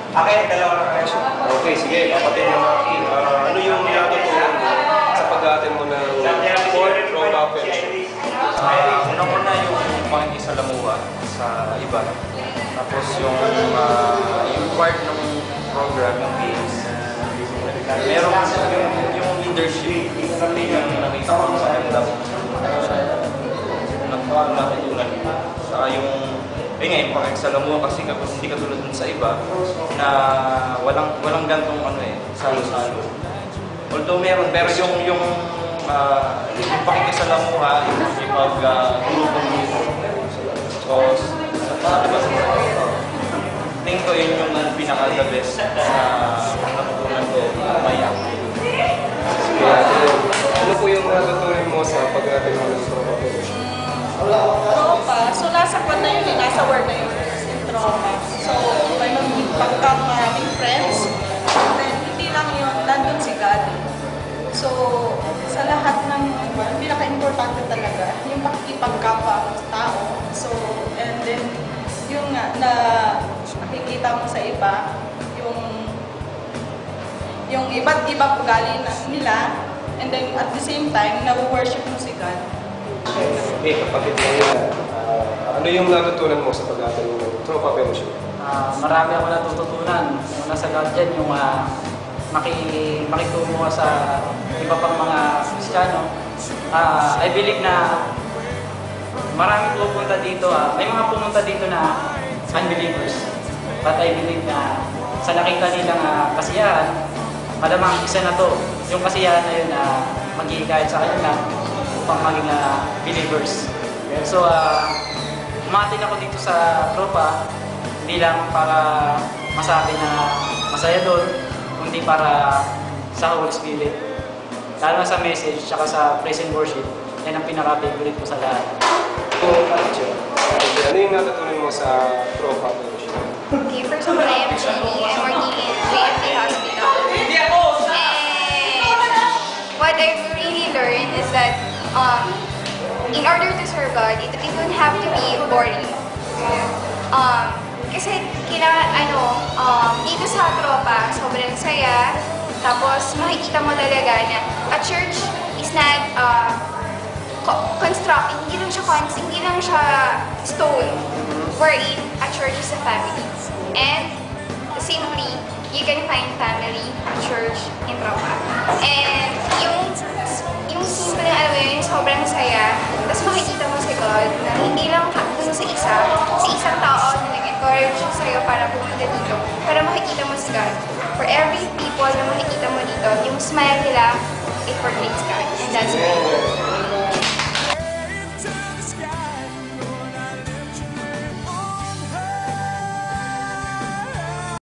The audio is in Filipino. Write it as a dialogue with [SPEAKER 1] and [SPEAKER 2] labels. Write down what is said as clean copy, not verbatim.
[SPEAKER 1] Okay, dalawa na kayo.
[SPEAKER 2] Okay, sige, kapatid na Maki. Ano yung natutunan mo sa pag-aatin mo ng Fort Roca Fellowship?
[SPEAKER 3] Una yung pakikisalamuha sa iba. Tapos yung part ng program, yung games. Meron yung leadership. Yung nakita ko sa ganda mo. Natutunan. Saka yung yung pakikisalamuha kasi kapag hindi katulad dun sa iba na walang gantong salo-salo. Although meron, pero yung pakikisalamuha, yung grupo-grupo. So, tingin ko yun yung pinaka-the best na natutunan ko maya.
[SPEAKER 2] Ano po yung natutunan mo sa pag-aatin mo ng Roca Fellowship?
[SPEAKER 4] Tropa. So, nasa kwan na yun, nasa work na yun in tropa. So, may magpagkang maraming friends. And then, hindi lang yun, nandun si God. So, sa lahat ng pinaka-importante talaga, yung pakikipagkapwa sa tao. So, and then, yung na nakikita mo sa iba, yung iba't ibang ugali nila, and then at the same time, na-worship mo si God.
[SPEAKER 2] Okay, kapatid na yun. Ano yung natutunan mo sa pag-aatin mo ng Roca Fellowship?
[SPEAKER 5] Marami ako natututunan. Una sa God dyan, yung makitungo sa iba pang mga Kristiyano. I believe na maraming pupunta dito. May mga pumunta dito na unbelievers. But I believe na sa nakita nilang kasiyahan, malamang isa na to. Yung kasiyahan na yun na maghihikayat sa kanila upang maging believers. So, umatin ako dito sa tropa, hindi lang para masabi na masaya doon, kundi para sa Holy Spirit. Lalo na sa message, tsaka sa praise and worship, yan ang pinaka-favorite ko sa lahat.
[SPEAKER 2] Ano yung natutunan mo sa Roca Fellowship?
[SPEAKER 6] Okay, first of all, I am Jenny. I'm working in JFK Hospital. And what I've really learned is that in order to serve God, it don't have to be boring. Kasi kailangan, dito sa tropa, sobrang saya. Tapos makikita mo talaga na a church is not hindi lang siya stone, wherein a church is a family. And simply, you can find family, church, in tropa. And yung simple na yung sobrang saya, tapos makikita mo si God na hindi lang dun sa isang tao na nag-encourage sa'yo para pumunta dito, para makikita mo si God. For every people na makikita mo dito, yung smile nila, it portrays God. And that's it.